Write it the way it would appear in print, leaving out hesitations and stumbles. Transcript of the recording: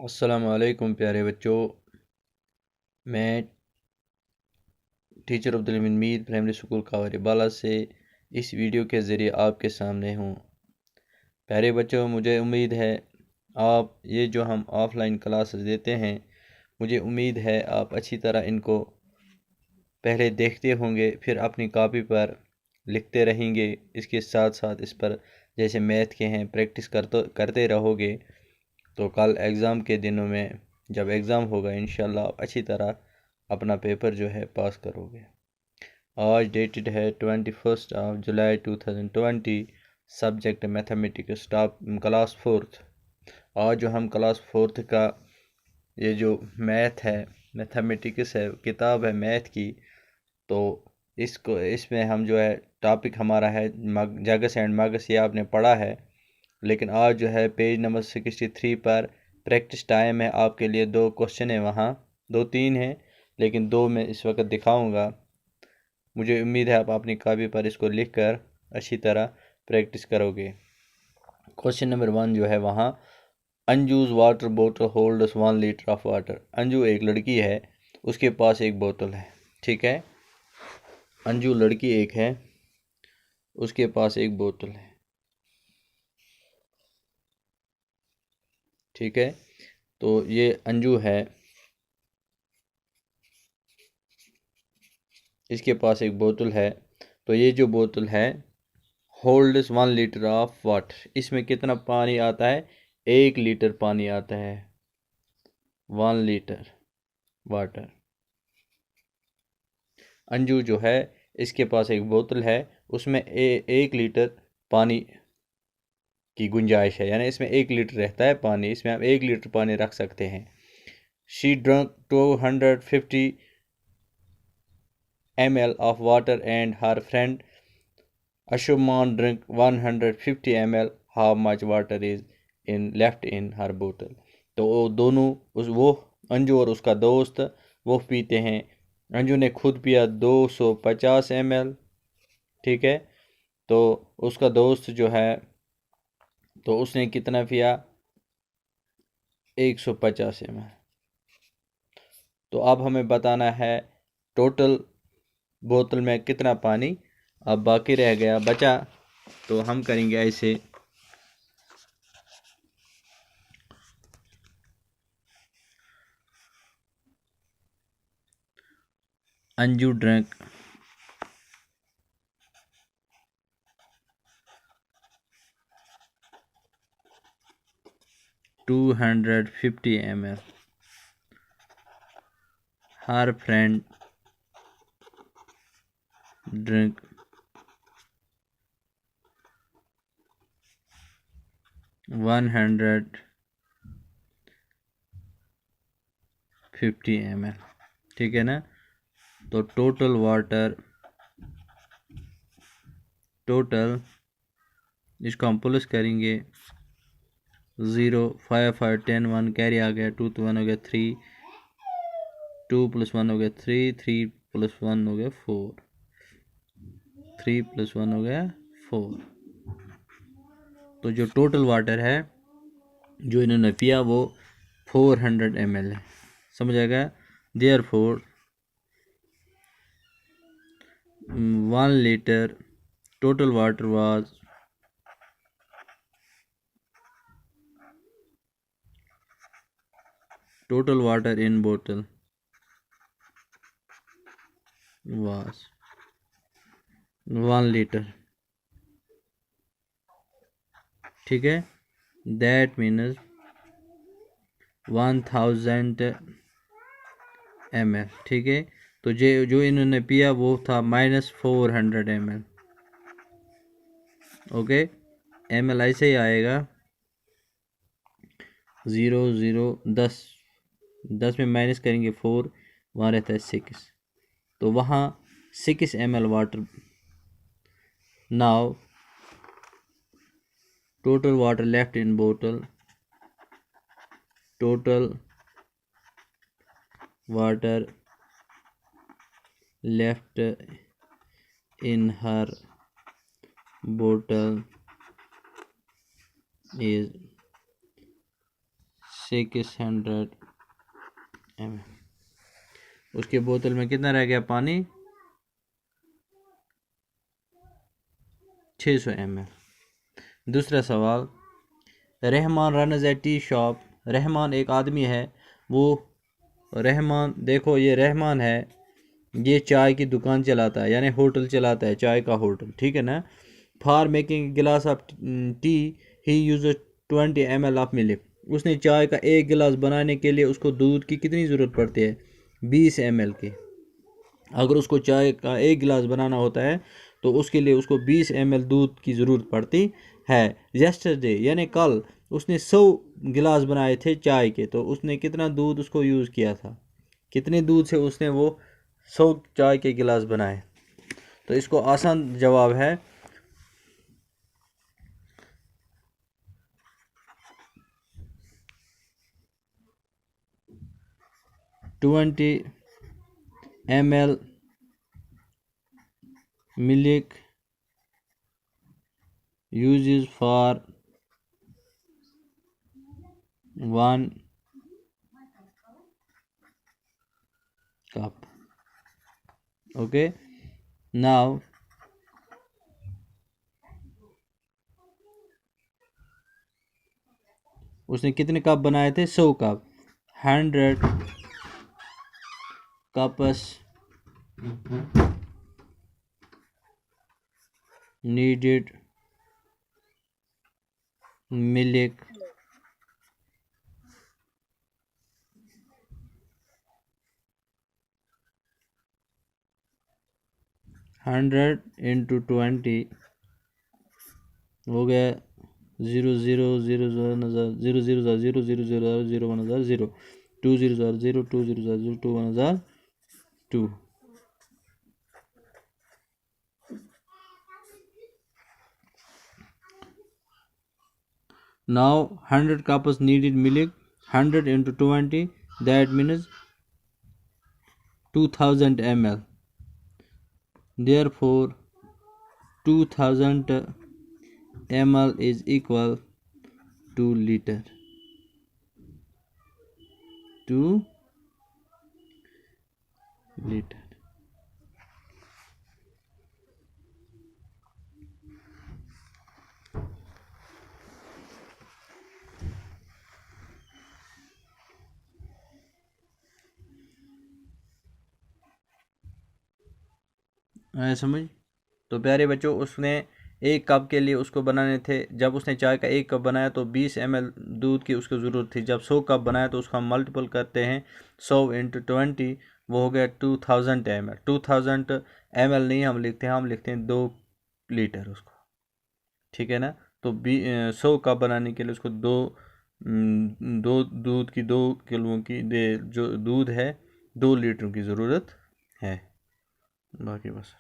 अस्सलामुअलैकुम प्यारे बच्चों। मैं teacher Abdul Mir primary school Kawaribala से इस वीडियो के ज़रिए आपके सामने हूँ। प्यारे बच्चों, मुझे उम्मीद है आप ये जो हम ऑफ़लाइन क्लासेस देते हैं, मुझे उम्मीद है आप अच्छी तरह इनको पहले देखते होंगे, फिर अपनी कॉपी पर लिखते रहेंगे। इसके साथ साथ इस पर जैसे मैथ के हैं प्रैक्टिस करते रहोगे, तो कल एग्ज़ाम के दिनों में जब एग्ज़ाम होगा इंशाल्लाह आप अच्छी तरह अपना पेपर जो है पास करोगे। आज डेटेड है 21 जुलाई 2020। Subject mathematics, top class fourth. आज जो हम क्लास फोर्थ का ये जो मैथ है, मैथमेटिक्स है, किताब है मैथ की, तो इसमें हम जो है टॉपिक हमारा है जगस एंड मगस, ये आपने पढ़ा है। लेकिन आज जो है पेज नंबर 63 पर प्रैक्टिस टाइम है आपके लिए। दो क्वेश्चन है वहाँ, दो तीन हैं लेकिन दो मैं इस वक्त दिखाऊंगा। मुझे उम्मीद है आप अपनी कॉपी पर इसको लिख कर अच्छी तरह प्रैक्टिस करोगे। क्वेश्चन नंबर 1 जो है वहाँ, अंजूज वाटर बोतल holds 1 litre of water. Anju एक लड़की है, उसके पास एक बोतल है। ठीक है, अंजू लड़की एक है, उसके पास एक बोतल है। ठीक है, तो ये अंजू है, इसके पास एक बोतल है। तो ये जो बोतल है होल्ड्स 1 लीटर ऑफ वाटर, इसमें कितना पानी आता है? 1 लीटर पानी आता है। 1 लीटर वाटर। अंजू जो है इसके पास एक बोतल है, उसमें 1 लीटर पानी की गुंजाइश है, यानी इसमें 1 लीटर रहता है पानी, इसमें हम 1 लीटर पानी रख सकते हैं। She drunk 250 ml of water and her friend Ashuman drank 150 ml. How much water is in left in her bottle? तो वो दोनों वो अंजू और उसका दोस्त वो पीते हैं। अंजू ने खुद पिया 250 ml। ठीक है, तो उसका दोस्त जो है तो उसने कितना पिया? 150 ml। तो अब हमें बताना है टोटल बोतल में कितना पानी अब बाकी रह गया बचा। तो हम करेंगे ऐसे, Anju drunk 250 ml, her friend drank 150 ml। ठीक है ना, तो टोटल वाटर, टोटल इसको हम प्लस करेंगे। 0 5 5 10 1 कैरी आ गया, 2 तो 1 हो गया 3, 2 + 1 हो गया 3, 3 + 1 हो गया 4, 3 + 1 हो गया 4। तो जो टोटल वाटर है जो इन्होंने पिया वो 400 ml है। समझ आएगा? There four 1 litre total water was total water in bottle was 1 liter। ठीक है, that means 1000 ml। ठीक है, तो जो इन्होंने पिया वो था -400 ml। ओके, ml ऐसे ही आएगा 0 0 10, 10 में माइनस करेंगे 4, वहाँ रहता है 6, तो वहाँ 6 ml water. Now total water left in bottle, total water left in her bottle is 600 ml। उसके बोतल में कितना रह गया पानी? 600 ml। दूसरा सवाल, Rahman रनज A tea shop. Rahman एक आदमी है, वो रहमान, देखो ये रहमान है, ये चाय की दुकान चलाता है, यानी होटल चलाता है, चाय का होटल, ठीक है ना। फॉर मेकिंग गिलास of T he use 20 ml of milk. उसने चाय का एक गिलास बनाने के लिए उसको दूध की कितनी ज़रूरत पड़ती है? 20 ml की। अगर उसको चाय का एक गिलास बनाना होता है तो उसके लिए उसको 20 ml दूध की ज़रूरत पड़ती है। यस्टरडे यानी कल उसने 100 गिलास बनाए थे चाय के, तो उसने कितना दूध उसको यूज़ किया था? कितने दूध से उसने वो 100 चाय के गिलास बनाए? तो इसको आसान जवाब है 20 ml milk uses for 1 cup। okay, now उसने कितने कप बनाए थे? 100 cup. 100 cups needed milk hundred into 20 हो गया 0 0 0 0 0 0 0 0 0 0 1 0 2 0 0 2 0 0 2 1 2। Now 100 cups needed milk, 100 into 20, that means 2000 ml. Therefore 2000 ml is equal to liter, 2 liter। आया समझ? तो प्यारे बच्चों, उसने एक कप के लिए उसको बनाने थे, जब उसने चाय का एक कप बनाया तो 20 ml दूध की उसको ज़रूरत थी। जब 100 कप बनाया तो उसका मल्टीपल करते हैं 100 इंटू 20, वो हो गया 2000 ml। 2000 ml नहीं हम लिखते हैं, हम लिखते हैं 2 लीटर उसको, ठीक है ना। तो 100 कप बनाने के लिए उसको दो दूध की 2 किलो की जो दूध है 2 लीटर की ज़रूरत है। बाकी बस।